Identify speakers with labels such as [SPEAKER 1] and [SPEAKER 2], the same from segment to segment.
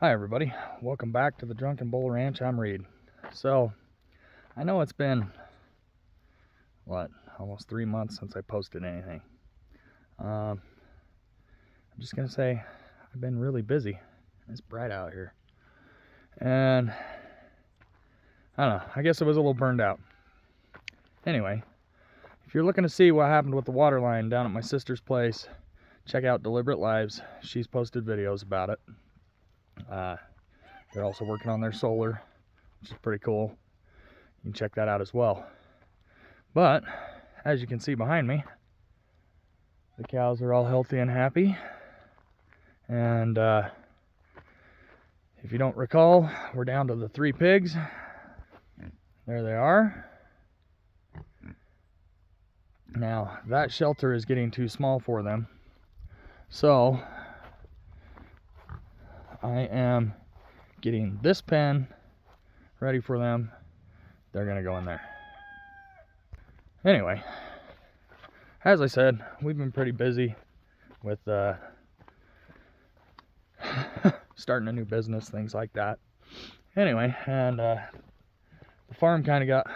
[SPEAKER 1] Hi everybody, welcome back to the Drunken Bull Ranch. I'm Reed. So, I know it's been, almost 3 months since I posted anything. I'm just gonna say I've been really busy. It's bright out here. And, I don't know, I guess I was a little burned out. Anyway, if you're looking to see what happened with the water line down at my sister's place, check out Deliberate Lives. She's posted videos about it. They're also working on their solar, which is pretty cool. You can check that out as well. But as you can see behind me, the cows are all healthy and happy. And if you don't recall, we're down to the 3 pigs. There they are. Now that shelter is getting too small for them, so I am getting this pen ready for them. They're gonna go in there. Anyway, as I said, we've been pretty busy with starting a new business, things like that. Anyway, and the farm kind of got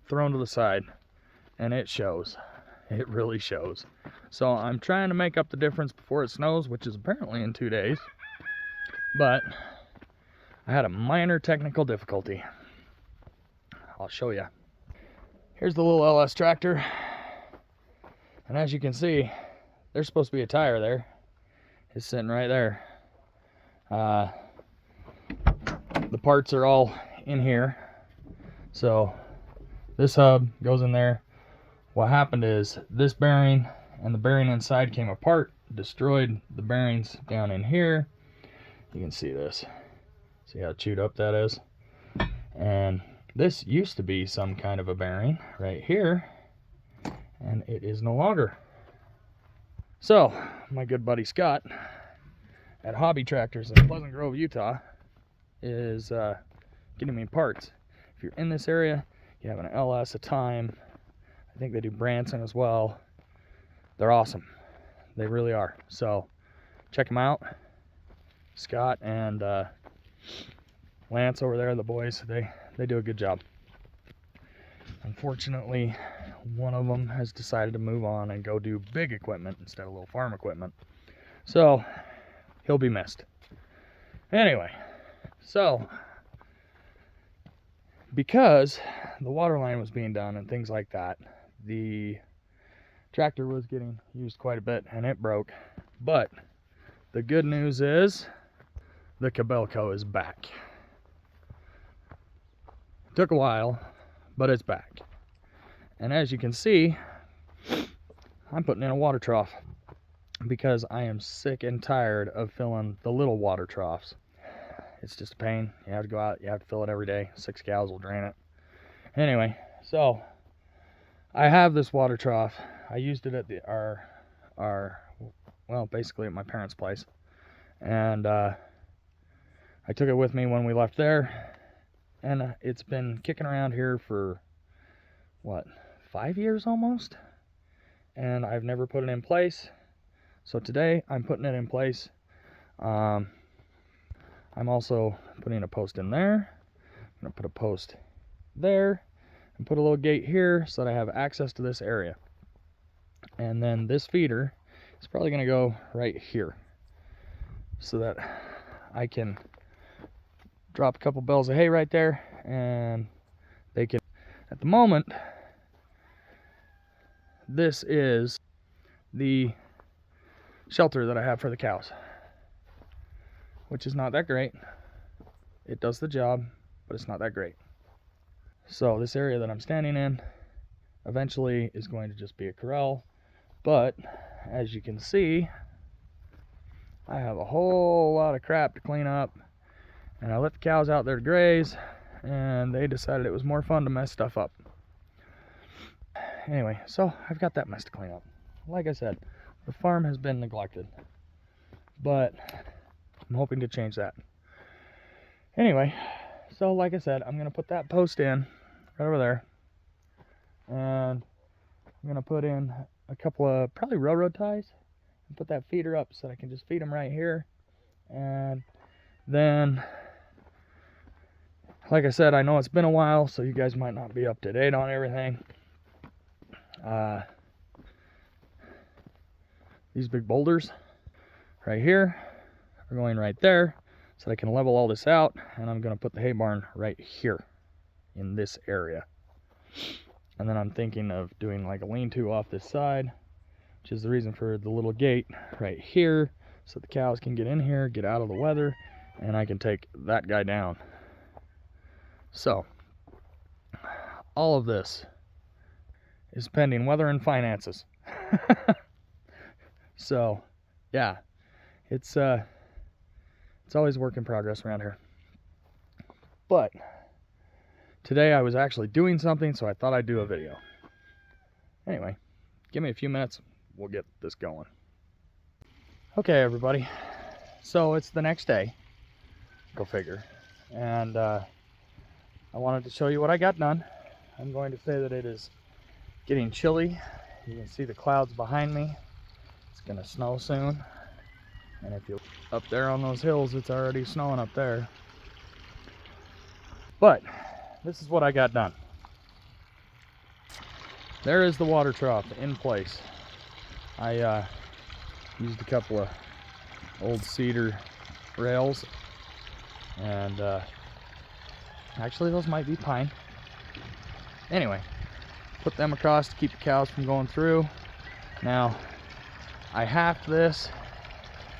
[SPEAKER 1] thrown to the side, and it shows. It really shows. So I'm trying to make up the difference before it snows, which is apparently in 2 days. But I had a minor technical difficulty. I'll show you. Here's the little LS tractor. And as you can see, there's supposed to be a tire there. It's sitting right there. The parts are all in here. So this hub goes in there. What happened is this bearing and the bearing inside came apart, destroyed the bearings down in here. You can see this. See how chewed up that is? And this used to be some kind of a bearing right here, and it is no longer. So my good buddy Scott at Hobby Tractors in Pleasant Grove, Utah is getting me parts. If you're in this area, you have an LS, a Time. I think they do Branson as well. They're awesome. They really are. So check them out. Scott and Lance over there, the boys, they do a good job. Unfortunately, one of them has decided to move on and go do big equipment instead of little farm equipment. So he'll be missed. Anyway, so because the water line was being done and things like that, the tractor was getting used quite a bit and it broke. But the good news is the Cabelco is back. Took a while, but it's back. And as you can see, I'm putting in a water trough because I am sick and tired of filling the little water troughs. It's just a pain. You have to go out, you have to fill it every day. 6 cows will drain it. Anyway, so I have this water trough. I used it at basically at my parents' place. And I took it with me when we left there. And it's been kicking around here for, 5 years almost? And I've never put it in place. So today I'm putting it in place. I'm also putting a post in there. I'm going to put a post there and put a little gate here so that I have access to this area. And then this feeder is probably going to go right here so that I can drop a couple bales of hay right there and they can, at the moment, this is the shelter that I have for the cows, which is not that great. It does the job, but it's not that great. So this area that I'm standing in eventually is going to just be a corral. But as you can see, I have a whole lot of crap to clean up. And I let the cows out there to graze, and they decided it was more fun to mess stuff up. Anyway, so I've got that mess to clean up. Like I said, the farm has been neglected, but I'm hoping to change that. Anyway, so like I said, I'm going to put that post in right over there, and I'm going to put in a couple of probably railroad ties and put that feeder up so that I can just feed them right here. And then, like I said, I know it's been a while, so you guys might not be up to date on everything. These big boulders right here are going right there, so that I can level all this out, and I'm going to put the hay barn right here in this area. And then I'm thinking of doing like a lean-to off this side, which is the reason for the little gate right here, so the cows can get in here, get out of the weather, and I can take that guy down. So all of this is pending weather and finances. So yeah, it's always work in progress around here. But today I was actually doing something, so I thought I'd do a video. Anyway, give me a few minutes, we'll get this going. Okay, everybody, so it's the next day, go figure, and I wanted to show you what I got done. I'm going to say that it is getting chilly. You can see the clouds behind me. It's gonna snow soon, and if you're up there on those hills, it's already snowing up there. But this is what I got done. There is the water trough in place. I used a couple of old cedar rails, and actually those might be pine. Anyway, put them across to keep the cows from going through. Now I halved this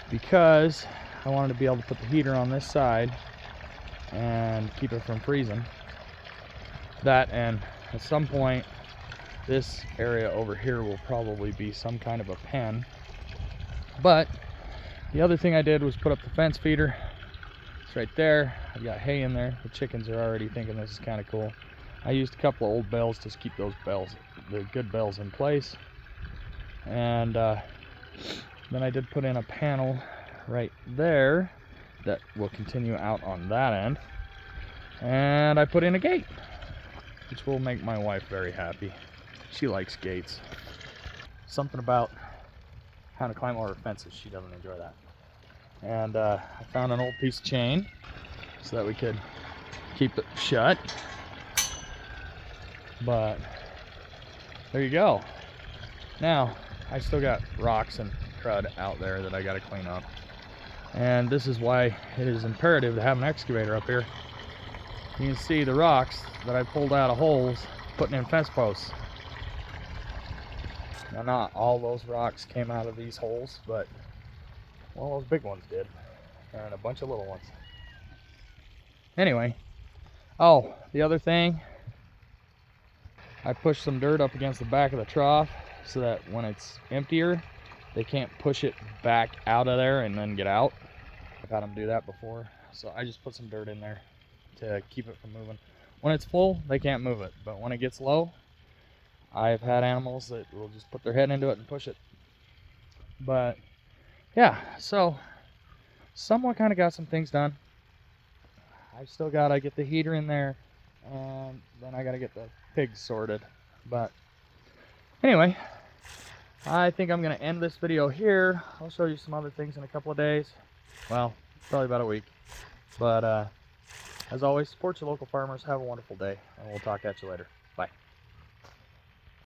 [SPEAKER 1] because I wanted to be able to put the heater on this side and keep it from freezing. That, and at some point this area over here will probably be some kind of a pen. But the other thing I did was put up the fence feeder. It's right there. I've got hay in there. The chickens are already thinking this is kind of cool. I used a couple of old bells to keep those bells, the good bells, in place. And then I did put in a panel right there that will continue out on that end. And I put in a gate, which will make my wife very happy. She likes gates. Something about trying to climb over fences, she doesn't enjoy that. And I found an old piece of chain so that we could keep it shut. But there you go. Now I still got rocks and crud out there that I got to clean up, and this is why it is imperative to have an excavator up here. You can see the rocks that I pulled out of holes putting in fence posts. Now, not all those rocks came out of these holes, but well, those big ones did, and a bunch of little ones. Anyway, oh, the other thing, I pushed some dirt up against the back of the trough so that when it's emptier, they can't push it back out of there and then get out. I've had them do that before, so I just put some dirt in there to keep it from moving. When it's full, they can't move it, but when it gets low, I've had animals that will just put their head into it and push it. But yeah, so somewhat kind of got some things done. I still got to get the heater in there, and then I got to get the pigs sorted. But anyway, I think I'm going to end this video here. I'll show you some other things in a couple of days. Well, probably about a week. But as always, support your local farmers. Have a wonderful day, and we'll talk at you later.